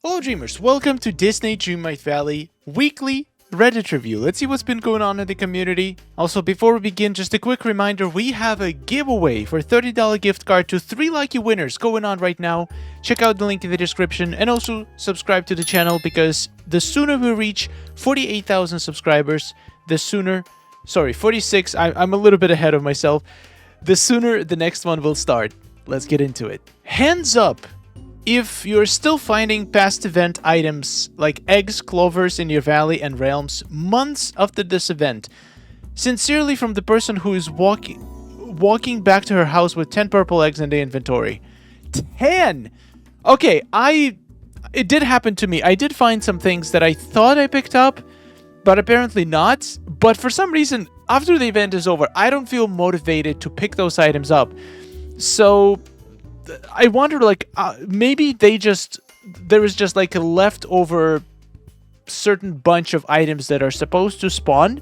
Hello Dreamers, welcome to DISNEY Dreamlight Valley weekly Reddit review. Let's see what's been going on in the community. Also, before we begin, just a quick reminder, we have a giveaway for a $30 gift card to 3 lucky winners going on right now. Check out the link in the description and also subscribe to the channel because the sooner we reach 48,000 subscribers, the sooner... Sorry, 46, I'm a little bit ahead of myself. The sooner the next one will start. Let's get into it. Hands up if you're still finding past event items like eggs, clovers in your valley and realms months after this event. Sincerely from the person who is walking back to her house with 10 purple eggs in the inventory. 10! Okay, it did happen to me. I did find some things that I thought I picked up, but apparently not. But for some reason, after the event is over, I don't feel motivated to pick those items up. So I wonder, like, maybe there is just like a leftover certain bunch of items that are supposed to spawn,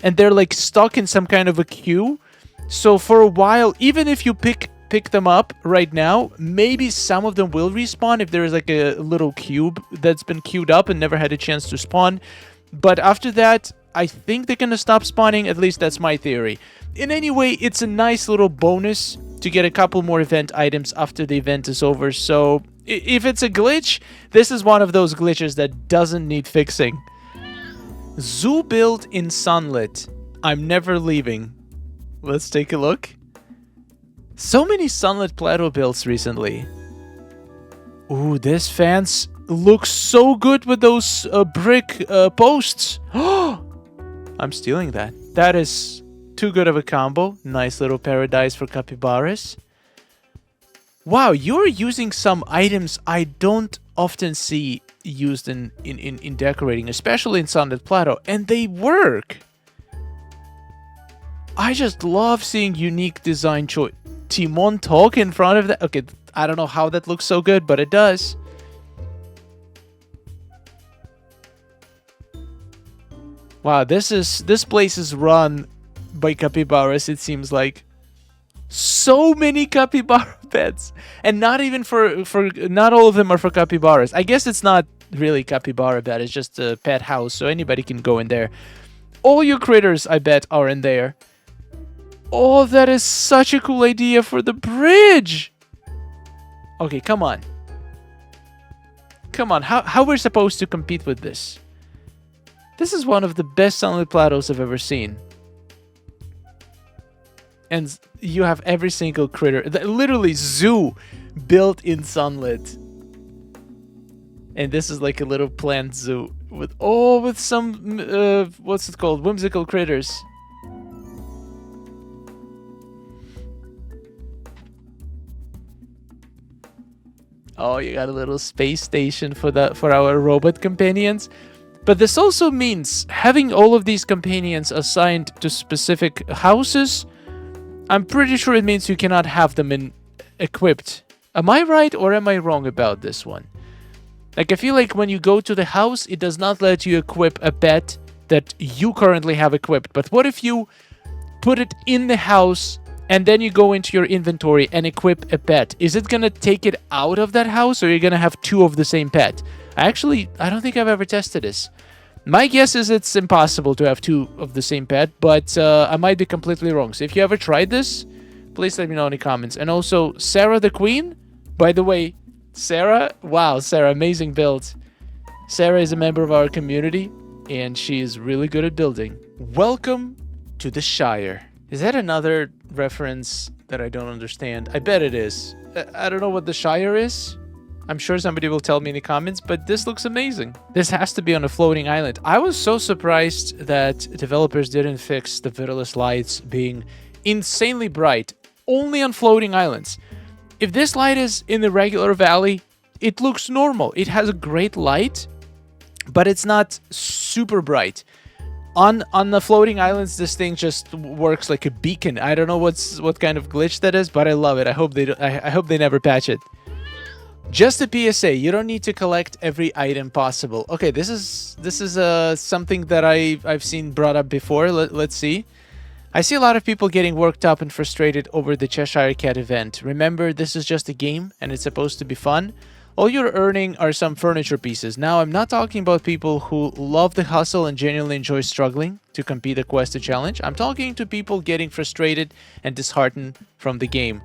and they're like stuck in some kind of a queue. So for a while, even if you pick them up right now, maybe some of them will respawn if there is like a little cube that's been queued up and never had a chance to spawn. But after that, I think they're gonna stop spawning. At least that's my theory. In any way, it's a nice little bonus to get a couple more event items after the event is over. So if it's a glitch, this is one of those glitches that doesn't need fixing. Zoo build in Sunlit. I'm never leaving. Let's take a look. So many Sunlit Plateau builds recently. Ooh, this fence looks so good with those brick posts. I'm stealing that. That is too good of a combo. Nice little paradise for capybaras. Wow, you're using some items I don't often see used in decorating, especially in Sunlit Plateau, and they work. I just love seeing unique design choice. Timon talk in front of that. Okay, I don't know how that looks so good, but it does. Wow, this place is run by capybaras, it seems like. So many capybara pets, and not even for not all of them are for capybaras. I guess it's not really capybara bed, it's just a pet house, so anybody can go in there. All your critters, I bet, are in there. Oh, that is such a cool idea for the bridge. Okay, come on. Come on, how we're supposed to compete with this? This is one of the best Sunlit Plateaus I've ever seen. And you have every single critter, literally zoo, built in Sunlit. And this is like a little plant zoo with some what's it called, whimsical critters. Oh, you got a little space station for our robot companions. But this also means having all of these companions assigned to specific houses. I'm pretty sure it means you cannot have them equipped. Am I right or am I wrong about this one? Like, I feel like when you go to the house, it does not let you equip a pet that you currently have equipped. But what if you put it in the house and then you go into your inventory and equip a pet? Is it gonna take it out of that house, or are you gonna have 2 of the same pet? I don't think I've ever tested this. My guess is it's impossible to have 2 of the same pet, but I might be completely wrong. So if you ever tried this, please let me know in the comments. And also, Sarah the Queen. By the way, Sarah, wow, Sarah, amazing build. Sarah is a member of our community, and she is really good at building. Welcome to the Shire. Is that another reference that I don't understand? I bet it is. I don't know what the Shire is. I'm sure somebody will tell me in the comments, but this looks amazing. This has to be on a floating island. I was so surprised that developers didn't fix the Vitalice lights being insanely bright, only on floating islands. If this light is in the regular valley, it looks normal. It has a great light, but it's not super bright. On the floating islands, this thing just works like a beacon. I don't know what kind of glitch that is, but I love it. I hope they never patch it. Just a PSA, you don't need to collect every item possible. Okay, this is something that I've seen brought up before. Let's see. I see a lot of people getting worked up and frustrated over the Cheshire Cat event. Remember, this is just a game and it's supposed to be fun. all you're earning are some furniture pieces. Now, I'm not talking about people who love the hustle and genuinely enjoy struggling to complete a quest or challenge. I'm talking to people getting frustrated and disheartened from the game.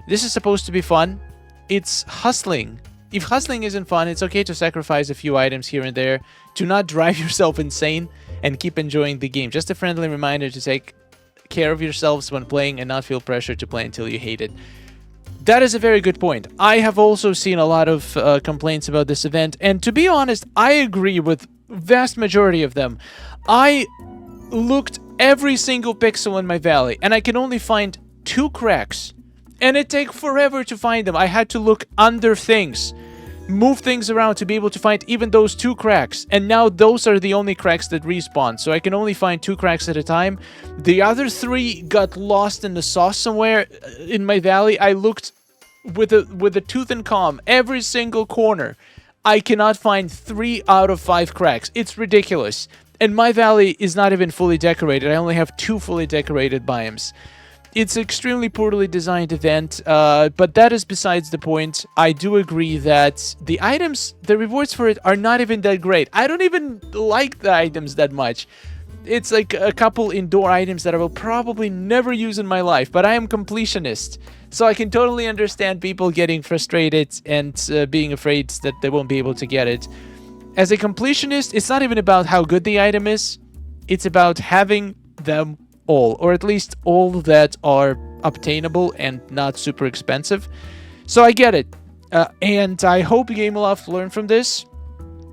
This is supposed to be fun. It's hustling. If hustling isn't fun, it's okay to sacrifice a few items here and there to not drive yourself insane and keep enjoying the game. Just a friendly reminder to take care of yourselves when playing and not feel pressure to play until you hate it. That is a very good point. I have also seen a lot of complaints about this event, and to be honest, I agree with vast majority of them. I looked every single pixel in my valley, and I can only find 2 cracks, and it takes forever to find them. I had to look under things, move things around to be able to find even those 2 cracks, and now those are the only cracks that respawn, so I can only find 2 cracks at a time. The other 3 got lost in the sauce somewhere in my valley. I looked with a tooth and comb every single corner. I cannot find 3 out of 5 cracks. It's ridiculous, and my valley is not even fully decorated. I only have 2 fully decorated biomes. It's an extremely poorly designed event, but that is besides the point. I do agree that the items, the rewards for it are not even that great. I don't even like the items that much. It's like a couple indoor items that I will probably never use in my life, but I am completionist, so I can totally understand people getting frustrated and being afraid that they won't be able to get it. As a completionist, it's not even about how good the item is, it's about having them all, or at least all that are obtainable and not super expensive. So I get it, and I hope Gameloft learned from this.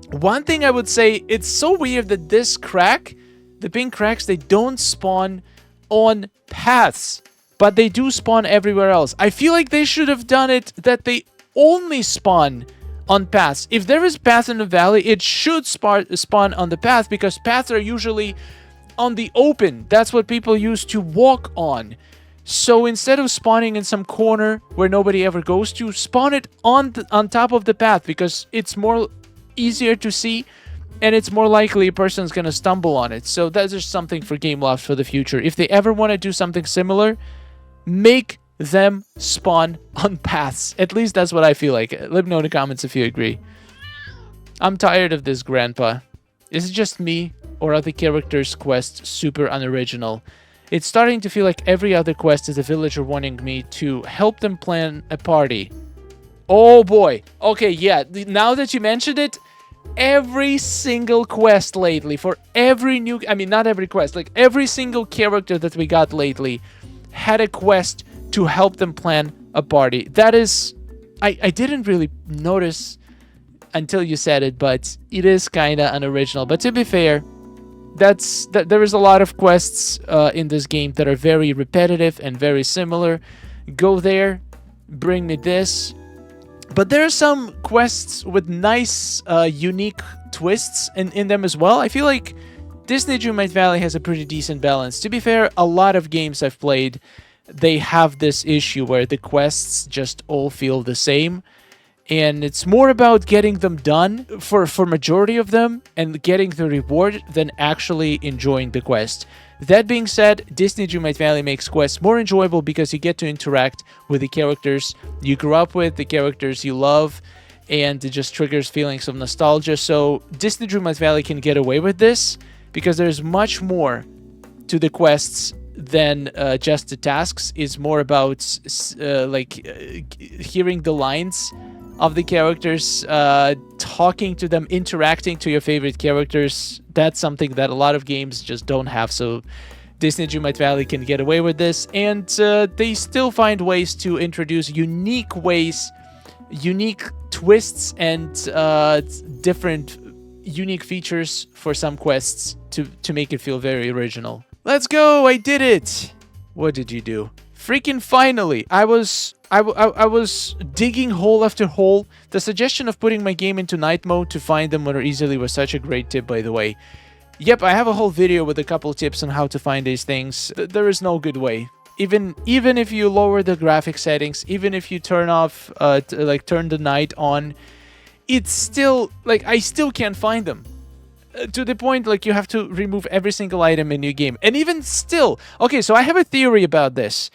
One thing I would say, it's so weird that this crack, the pink cracks, they don't spawn on paths, but they do spawn everywhere else. I feel like they should have done it that they only spawn on paths. If there is path in the valley, it should spawn on the path, because paths are usually on the open. That's what people use to walk on. So instead of spawning in some corner where nobody ever goes to, spawn it on top of the path, because it's more easier to see and it's more likely a person's gonna stumble on it. So that's just something for Gameloft for the future. If they ever want to do something similar, make them spawn on paths. At least that's what I feel like. Let me know in the comments if you agree. I'm tired of this, Grandpa. Is it just me, or are the characters' quests super unoriginal? It's starting to feel like every other quest is a villager wanting me to help them plan a party. Oh boy. Okay, yeah, now that you mentioned it, every single quest lately, for every new... I mean, not every quest, like every single character that we got lately had a quest to help them plan a party. That is... I didn't really notice until you said it, but it is kind of unoriginal. But to be fair, there is a lot of quests in this game that are very repetitive and very similar. Go there, bring me this. But there are some quests with nice, unique twists in them as well. I feel like Disney Dreamlight Valley has a pretty decent balance. To be fair, a lot of games I've played, they have this issue where the quests just all feel the same. And it's more about getting them done for majority of them and getting the reward than actually enjoying the quest. That being said, Disney Dreamlight Valley makes quests more enjoyable because you get to interact with the characters you grew up with, the characters you love, and it just triggers feelings of nostalgia. So Disney Dreamlight Valley can get away with this because there's much more to the quests than just the tasks. It's more about hearing the lines of the characters, talking to them, interacting to your favorite characters. That's something that a lot of games just don't have, so Disney Dreamlight Valley can get away with this, and they still find ways to introduce unique twists and different unique features for some quests to make it feel very original. Let's go! I did it! What did you do? Freaking finally! I was digging hole after hole. The suggestion of putting my game into night mode to find them more easily was such a great tip, by the way. Yep, I have a whole video with a couple tips on how to find these things. There is no good way. Even if you lower the graphic settings, even if you turn off, turn the night on, it's still, I still can't find them. To the point, you have to remove every single item in your game. And even still... Okay, so I have a theory about this.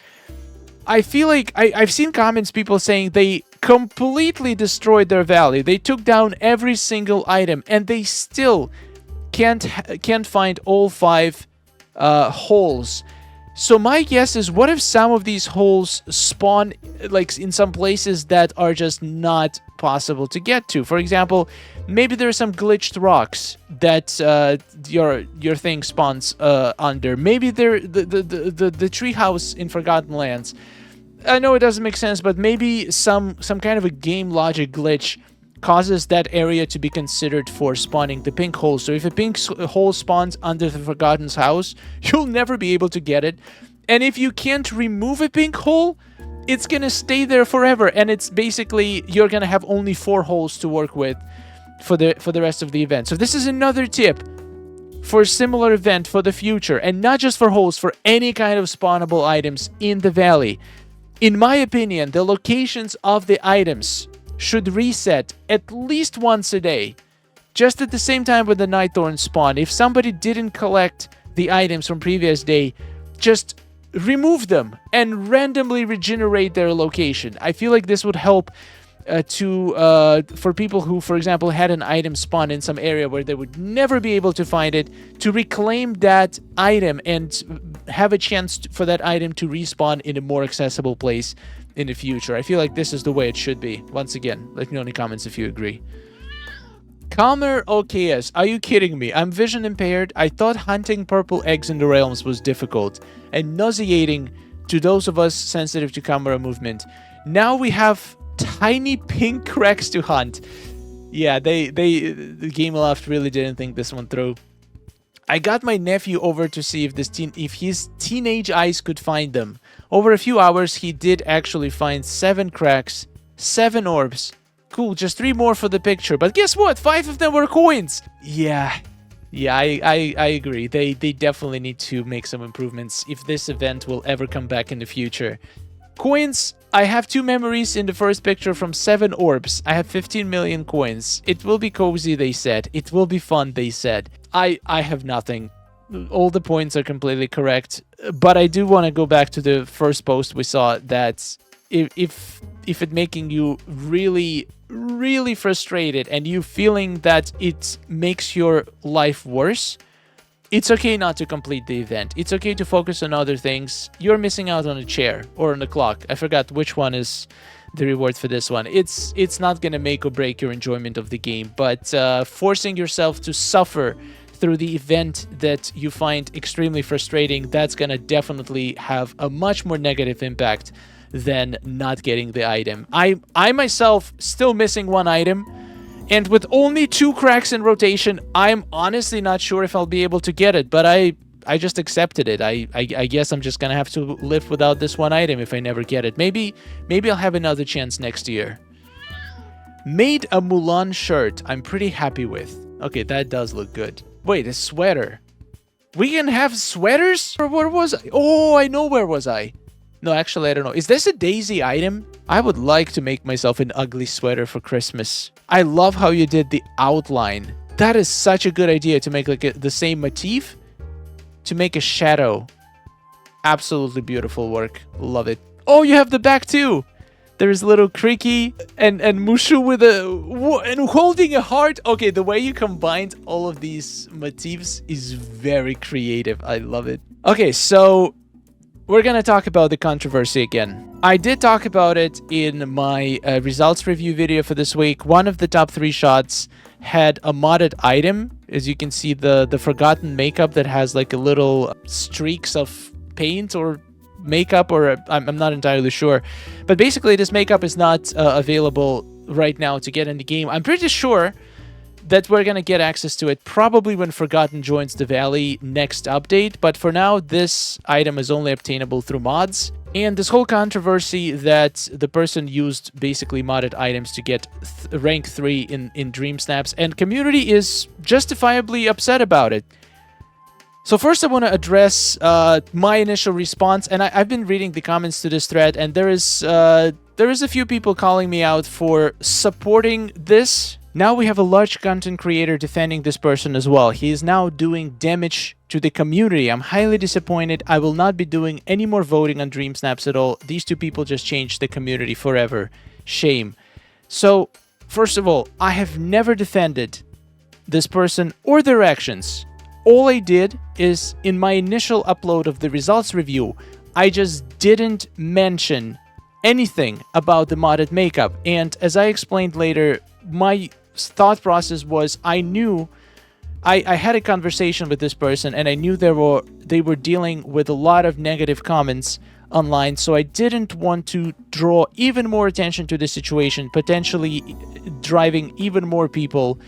I feel like I've seen comments, people saying they completely destroyed their valley. They took down every single item, and they still can't find all 5 holes. So my guess is, what if some of these holes spawn like in some places that are just not possible to get to? For example, maybe there are some glitched rocks that your thing spawns under. Maybe the treehouse in Forgotten Lands. I know it doesn't make sense, but maybe some kind of a game logic glitch causes that area to be considered for spawning the pink hole. So if a pink hole spawns under the Forgotten's house, you'll never be able to get it. And if you can't remove a pink hole, it's gonna stay there forever. And it's basically, you're gonna have only 4 holes to work with for the rest of the event. So this is another tip for a similar event for the future. And not just for holes, for any kind of spawnable items in the valley. In my opinion, the locations of the items should reset at least once a day, just at the same time when the night thorns spawn. If somebody didn't collect the items from previous day, just remove them and randomly regenerate their location. I feel like this would help for people who, for example, had an item spawn in some area where they would never be able to find it, to reclaim that item and have a chance for that item to respawn in a more accessible place in the future. I feel like this is the way it should be. Once again, let me know in the comments if you agree. Calmer OKS, are you kidding me? I'm vision impaired. I thought hunting purple eggs in the realms was difficult and nauseating to those of us sensitive to camera movement. Now we have tiny pink cracks to hunt. Yeah, the Gameloft really didn't think this one through. I got my nephew over to see if his teenage eyes could find them. Over a few hours, he did actually find 7 cracks, 7 orbs. Cool, just 3 more for the picture. But guess what? 5 of them were coins. Yeah, I agree. They definitely need to make some improvements if this event will ever come back in the future. Coins, I have 2 memories in the first picture from 7 orbs. I have 15 million coins. It will be cozy, they said. It will be fun, they said. I have nothing. All the points are completely correct. But I do want to go back to the first post we saw, that if it making you really, really frustrated and you feeling that it makes your life worse, it's okay not to complete the event. It's okay to focus on other things. You're missing out on a chair or on the clock. I forgot which one is the reward for this one. It's not gonna make or break your enjoyment of the game, but forcing yourself to suffer through the event that you find extremely frustrating, that's gonna definitely have a much more negative impact than not getting the item. I myself still missing 1 item, and with only 2 cracks in rotation, I'm honestly not sure if I'll be able to get it, but I just accepted it. I guess I'm just gonna have to live without this 1 item if I never get it. Maybe I'll have another chance next year. Made a Mulan shirt I'm pretty happy with. Okay, that does look good. Wait, a sweater. We can have sweaters? Or where was I? Oh, I know, where was I? No, actually, I don't know. Is this a Daisy item? I would like to make myself an ugly sweater for Christmas. I love how you did the outline. That is such a good idea, to make like the same motif to make a shadow. Absolutely beautiful work. Love it. Oh, you have the back too. There's little Creaky and Mushu with and holding a heart. Okay, the way you combined all of these motifs is very creative. I love it. Okay, so we're gonna talk about the controversy again. I did talk about it in my results review video for this week. One of the top 3 shots had a modded item. As you can see, the Forgotten makeup that has like a little streaks of paint or makeup, or I'm not entirely sure. But basically, this makeup is not available right now to get in the game. I'm pretty sure that we're gonna get access to it probably when Forgotten joins the Valley next update, but for now this item is only obtainable through mods. And this whole controversy that the person used basically modded items to get rank 3 in Dream Snaps, and community is justifiably upset about it. So first I want to address my initial response, and I've been reading the comments to this thread, and there is a few people calling me out for supporting this. Now we have a large content creator defending this person as well. He is now doing damage to the community. I'm highly disappointed. I will not be doing any more voting on Dream Snaps at all. These 2 people just changed the community forever. shame. So, first of all, I have never defended this person or their actions. All I did is, in my initial upload of the results review, I just didn't mention anything about the modded makeup. And as I explained later, my thought process was I knew I had a conversation with this person, and I knew they were dealing with a lot of negative comments online, so I didn't want to draw even more attention to the situation, potentially driving even more people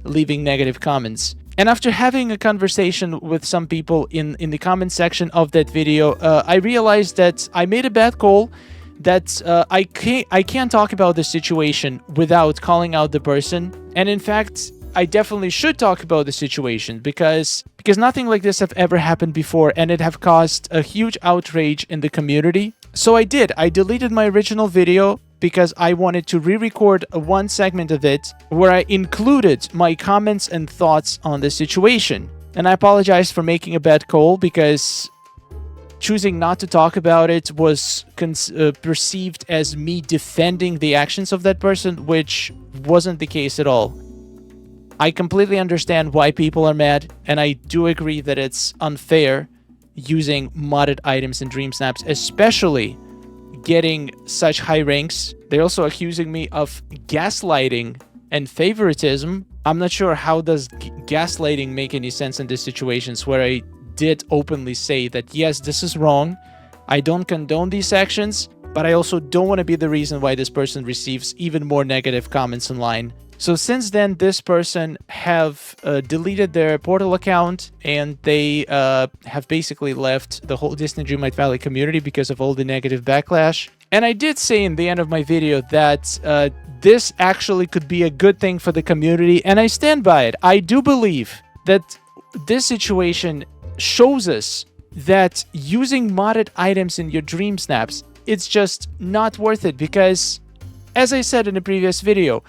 leaving negative comments. And after having a conversation with some people in the comment section of that video, I realized that I made a bad call, that I can't talk about the situation without calling out the person. And in fact, I definitely should talk about the situation because nothing like this have ever happened before, and it have caused a huge outrage in the community. So I did. I deleted my original video because I wanted to re-record one segment of it where I included my comments and thoughts on the situation. And I apologize for making a bad call, because choosing not to talk about it was perceived as me defending the actions of that person, which wasn't the case at all. I completely understand why people are mad, and I do agree that it's unfair using modded items in DreamSnaps, especially getting such high ranks. They're also accusing me of gaslighting and favoritism. I'm not sure how does gaslighting make any sense in these situations where I did openly say that, yes, this is wrong. I don't condone these actions, but I also don't want to be the reason why this person receives even more negative comments online. So since then, this person have deleted their portal account, and they have basically left the whole Disney Dreamlight Valley community because of all the negative backlash. And I did say in the end of my video that this actually could be a good thing for the community, and I stand by it. I do believe that this situation shows us that using modded items in your dream snaps, it's just not worth it, because, as I said in a previous video,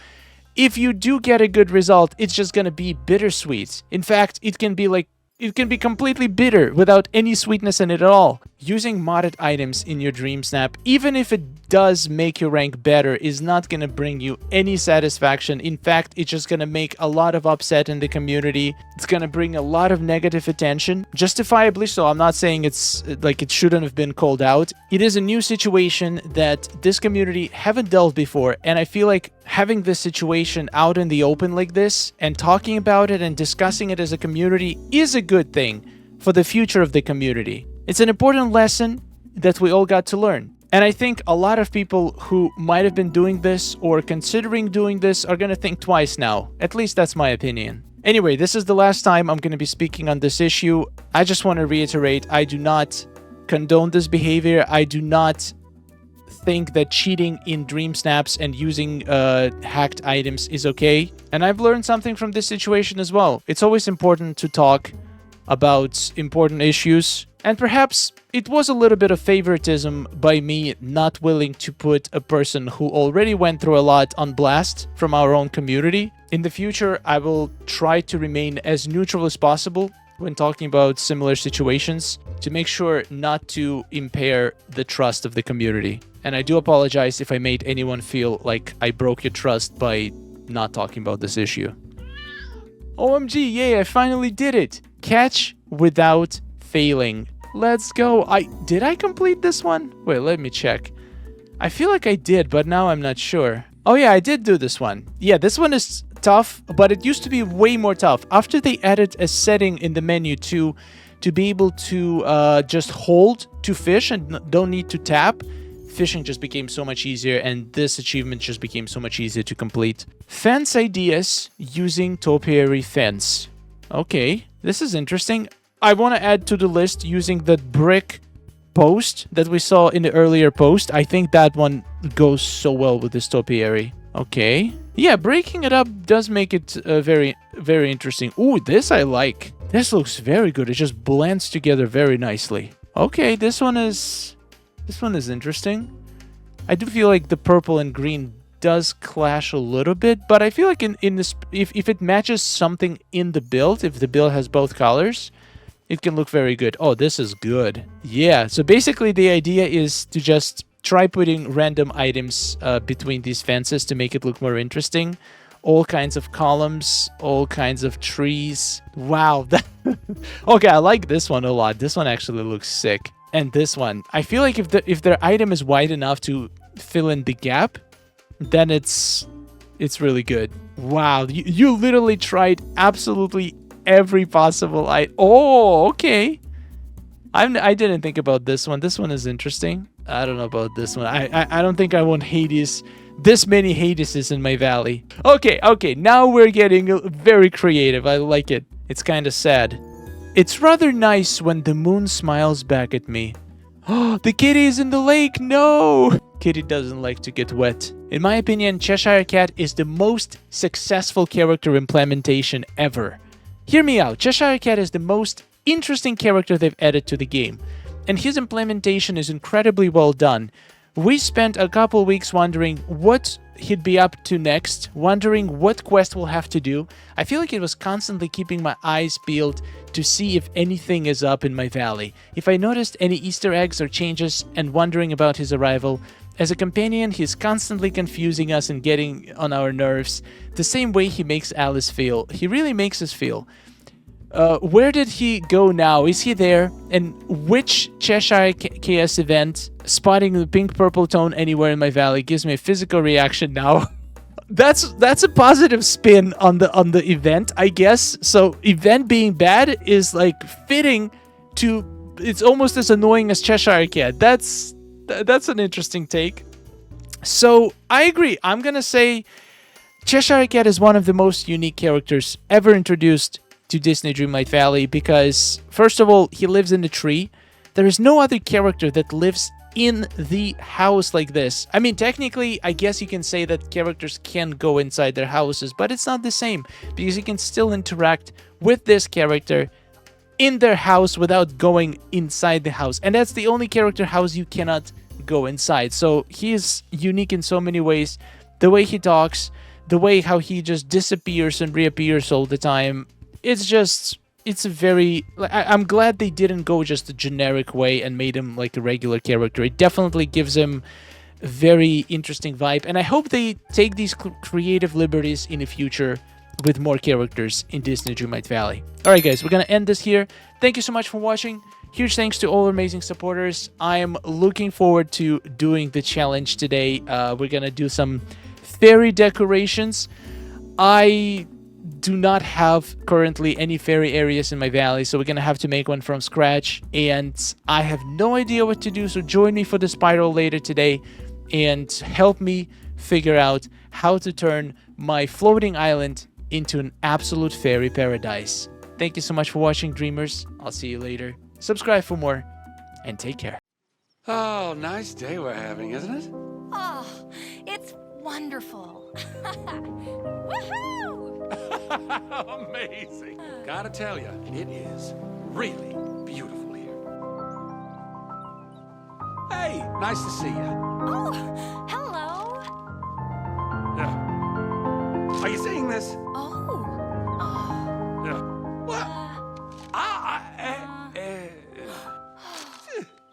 if you do get a good result, it's just gonna be bittersweet. In fact, it can be completely bitter without any sweetness in it at all. Using modded items in your dream snap, even if it does make your rank better, is not gonna bring you any satisfaction. In fact, it's just gonna make a lot of upset in the community. It's gonna bring a lot of negative attention, justifiably so. I'm not saying it's like it shouldn't have been called out. It is a new situation that this community haven't dealt before, and I feel like having this situation out in the open like this and talking about it and discussing it as a community is a good thing for the future of the community. It's an important lesson that we all got to learn. And I think a lot of people who might have been doing this or considering doing this are going to think twice now. At least that's my opinion. Anyway, this is the last time I'm going to be speaking on this issue. I just want to reiterate, I do not condone this behavior. I do not think that cheating in dream snaps and using hacked items is okay. And I've learned something from this situation as well. It's always important to talk about important issues, and perhaps it was a little bit of favoritism by me not willing to put a person who already went through a lot on blast from our own community. In the future, I will try to remain as neutral as possible when talking about similar situations to make sure not to impair the trust of the community. And I do apologize if I made anyone feel like I broke your trust by not talking about this issue. OMG, yay, I finally did it! Catch without failing. Let's go. Did I complete this one? Wait, let me check. I feel like I did, but now I'm not sure. Oh yeah, I did do this one. Yeah, this one is tough, but it used to be way more tough. After they added a setting in the menu to be able to just hold to fish and don't need to tap, fishing just became so much easier, and this achievement just became so much easier to complete. Fence ideas using topiary fence. Okay, this is interesting. I want to add to the list using that brick post that we saw in the earlier post. I think that one goes so well with this topiary. Okay. Yeah, breaking it up does make it very, very interesting. Ooh, this I like. This looks very good. It just blends together very nicely. Okay, this one is interesting. I do feel like the purple and green does clash a little bit, but I feel like in this, if it matches something in the build, if the build has both colors, it can look very good. Oh, this is good. Yeah, so basically the idea is to just try putting random items between these fences to make it look more interesting. All kinds of columns, all kinds of trees. Wow. Okay, I like this one a lot. This one actually looks sick. And this one, I feel like if their item is wide enough to fill in the gap, then it's really good. Wow, you literally tried absolutely every possible item. Oh, okay. I didn't think about this one. This one is interesting. I don't know about this one. I don't think I want Hades. This many Hadeses in my valley. Okay, now we're getting very creative. I like it. It's kind of sad. It's rather nice when the moon smiles back at me. Oh, the kitty is in the lake. No! Kitty doesn't like to get wet. In my opinion, Cheshire Cat is the most successful character implementation ever. Hear me out. Cheshire Cat is the most interesting character they've added to the game, and his implementation is incredibly well done. We spent a couple weeks wondering what he'd be up to next, wondering what quest we'll have to do. I feel like it was constantly keeping my eyes peeled to see if anything is up in my valley, if I noticed any Easter eggs or changes, and wondering about his arrival. As a companion, he's constantly confusing us and getting on our nerves, the same way he makes Alice feel. He really makes us feel. Where did he go now? Is he there? And which Cheshire KS event, spotting the pink-purple tone anywhere in my valley, gives me a physical reaction now? That's a positive spin on the event, I guess. So event being bad is like fitting to. It's almost as annoying as Cheshire Cat. That's an interesting take. So I agree. I'm gonna say Cheshire Cat is one of the most unique characters ever introduced to Disney Dreamlight Valley because, first of all, he lives in a tree. There is no other character that lives in the house like this. I mean, technically, I guess you can say that characters can go inside their houses, but it's not the same because you can still interact with this character in their house without going inside the house. And that's the only character house you cannot go inside. So he is unique in so many ways. The way he talks, the way how he just disappears and reappears all the time. It's a very... I'm glad they didn't go just a generic way and made him like a regular character. It definitely gives him a very interesting vibe. And I hope they take these creative liberties in the future with more characters in Disney Dreamlight Valley. Alright guys, we're gonna end this here. Thank you so much for watching. Huge thanks to all our amazing supporters. I am looking forward to doing the challenge today. We're gonna do some fairy decorations. I do not have currently any fairy areas in my valley, so we're gonna have to make one from scratch, and I have no idea what to do. So join me for the spiral later today and help me figure out how to turn my floating island into an absolute fairy paradise. Thank you so much for watching, dreamers. I'll see you later. Subscribe for more, and take care. Oh, nice day we're having, isn't it? Oh, it's wonderful. Woohoo! Amazing. Gotta tell you, it is really beautiful here. Hey, nice to see you. Oh, hello. Are you seeing this? Oh.